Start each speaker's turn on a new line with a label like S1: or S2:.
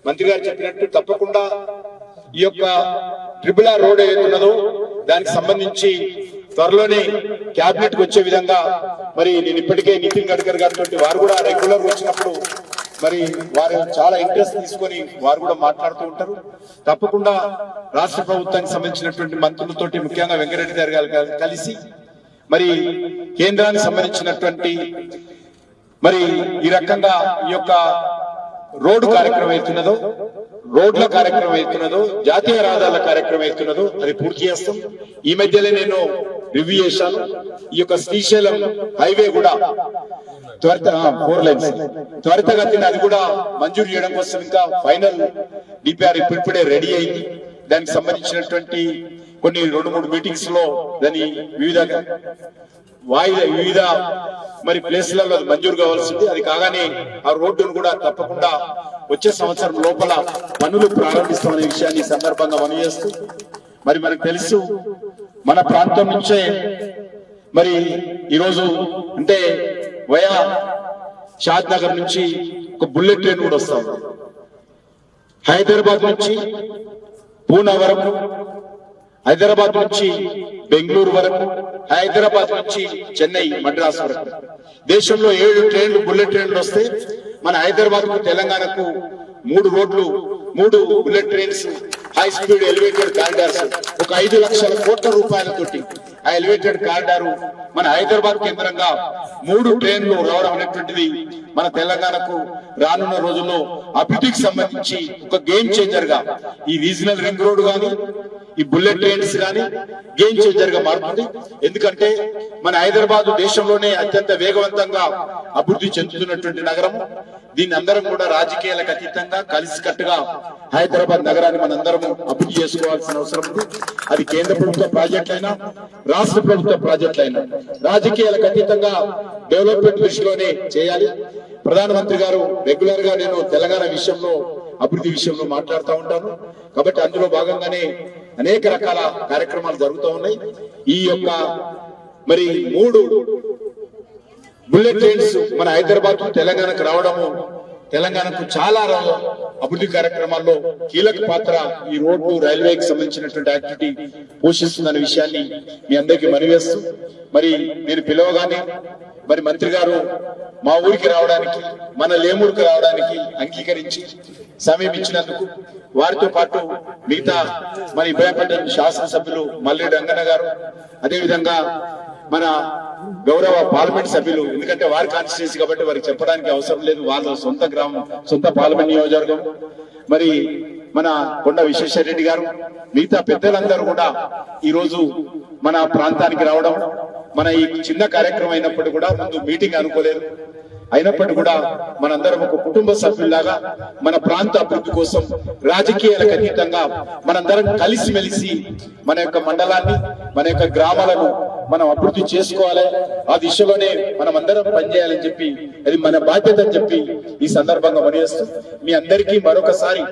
S1: మంత్రి గారు చెప్పినట్టు తప్పకుండా ఈ యొక్క ట్రిపుల్ ఆర్ రోడ్ ఏదైతున్నదో దానికి సంబంధించి త్వరలోనే క్యాబినెట్ కు వచ్చే విధంగా మరి నేను ఇప్పటికే నితిన్ గడ్కరీ గారితో వారు కూడా రెగ్యులర్ వచ్చినప్పుడు మరి వారు చాలా ఇంట్రెస్ట్ తీసుకొని వారు కూడా మాట్లాడుతూ ఉంటారు. తప్పకుండా రాష్ట్ర ప్రభుత్వానికి సంబంధించినటువంటి మంత్రులతోటి ముఖ్యంగా వెంకరెడ్డి గారు కలిసి మరి కేంద్రానికి సంబంధించినటువంటి మరి ఈ రకంగా ఈ యొక్క రోడ్డు కార్యక్రమం అవుతున్నదో, రోడ్ల కార్యక్రమం అవుతున్నదో, జాతీయ రహదారుల కార్యక్రమం అవుతున్నదో అది పూర్తి చేస్తాం. ఈ మధ్యలో నేను రివ్యూ చేశాను. ఈ యొక్క శ్రీశైలం హైవే కూడా ఫోర్ లైన్స్ త్వరితగతిన అది కూడా మంజూరు చేయడం కోసం ఇంకా ఫైనల్ డిపిఆర్ ఇప్పుడే రెడీ అయింది. దానికి సంబంధించినటువంటి కొన్ని 2-3 మీటింగ్స్ లో దాని వివిధ మరి ప్లేస్లలో మంజూరు కావాల్సింది. అది కాగానే ఆ రోడ్డును కూడా తప్పకుండా వచ్చే సంవత్సరం లోపల పనులు ప్రారంభిస్తామనే విషయాన్ని సందర్భంగా మనవి చేస్తూ, మరి మనకు తెలుసు మన ప్రాంతం నుంచే మరి ఈరోజు అంటే వయా షాద్ నగర్ నుంచి ఒక బుల్లెట్ ట్రైన్ కూడా వస్తాం. హైదరాబాద్ నుంచి పూనా వరకు, హైదరాబాద్ నుంచి బెంగళూరు వరకు, హైదరాబాద్ నుంచి చెన్నై మద్రాసు వరకు దేశంలో 7 ట్రైన్లు బుల్లెట్ ట్రైన్లు వస్తే మన హైదరాబాద్ కు తెలంగాణకు 3 రోడ్లు 3 bullet trains high speed elevated corridors ఒక 5 లక్షల కోట్ల రూపాయలతోటి ఆ ఎలివేటెడ్ కారిడారు మన హైదరాబాద్ కేంద్రంగా 3 ట్రైన్లు రావడం అనేటువంటిది మన తెలంగాణకు రానున్న రోజుల్లో అభివృద్ధికి సంబంధించి ఒక గేమ్ చేంజర్ గా ఈ రీజనల్ రింగ్ రోడ్ గాని ఈ బుల్లెట్ ట్రైన్స్ గాని గేమ్ చేంజర్ గా మారుతుంది. ఎందుకంటే మన హైదరాబాద్ దేశంలోనే అత్యంత వేగవంతంగా అభివృద్ధి చెందుతున్నటువంటి నగరం. దీన్ని అందరం కూడా రాజకీయాలకు అతీతంగా కలిసికట్టుగా హైదరాబాద్ నగరాన్ని మనందరం అభివృద్ధి చేసుకోవాల్సిన అవసరం ఉంది. అది కేంద్ర ప్రభుత్వ ప్రాజెక్టులైనా రాష్ట్ర ప్రభుత్వ ప్రాజెక్టులైనా రాజకీయాలకు అతీతంగా డెవలప్మెంట్ దృష్టిలోనే చేయాలి. ప్రధానమంత్రి గారు రెగ్యులర్ గా నేను తెలంగాణ విషయంలో అభివృద్ధి విషయంలో మాట్లాడుతూ ఉంటాను. కాబట్టి అందులో భాగంగానే అనేక రకాల కార్యక్రమాలు జరుగుతూ ఉన్నాయి. ఈ యొక్క మరి 3 బుల్లెట్ ట్రైన్స్ మన హైదరాబాద్ తెలంగాణకు రావడము తెలంగాణకు చాలా అభివృద్ధి కార్యక్రమాల్లో కీలక పాత్ర ఈ రోడ్డు రైల్వేకి సంబంధించినటువంటి యాక్టివిటీ పోషిస్తుందనే విషయాన్ని మీ అందరికీ మనవేస్తూ, మరి నేను పిలవగానే మరి మంత్రి గారు మా ఊరికి రావడానికి మన లేమూరుకి రావడానికి అంగీకరించి సమయం ఇచ్చినందుకు వారితో పాటు మిగతా మన ఇబ్రాహీంపట్నం శాసనసభ్యులు మల్రెడ్డి రంగన్న గారు, అదేవిధంగా మన గౌరవ పార్లమెంట్ సభ్యులు, ఎందుకంటే వారి కాన్స్టిట్యూన్సీ కాబట్టి వారికి చెప్పడానికి అవసరం లేదు, వాళ్ళ సొంత గ్రామం సొంత పార్లమెంట్ నియోజకవర్గం, మరి మన కొండ విశ్వేశ్వరరెడ్డి గారు, మిగతా పెద్దలందరూ కూడా ఈ రోజు మన ప్రాంతానికి రావడం, మన ఈ చిన్న కార్యక్రమం అయినప్పుడు కూడా ముందు మీటింగ్ అనుకోలేదు, అయినప్పటికీ కూడా మనందరం ఒక కుటుంబ సభ్యుల్లాగా మన ప్రాంత అభివృద్ధి కోసం రాజకీయాలకు అతీతంగా మనందరం కలిసిమెలిసి మన యొక్క మండలాన్ని మన యొక్క గ్రామాలను మనం అభివృద్ధి చేసుకోవాలి. ఆ దిశలోనే మనం అందరం పనిచేయాలని చెప్పి అది మన బాధ్యత అని చెప్పి ఈ సందర్భంగా మనయేస్తూ మీ అందరికీ మరొకసారి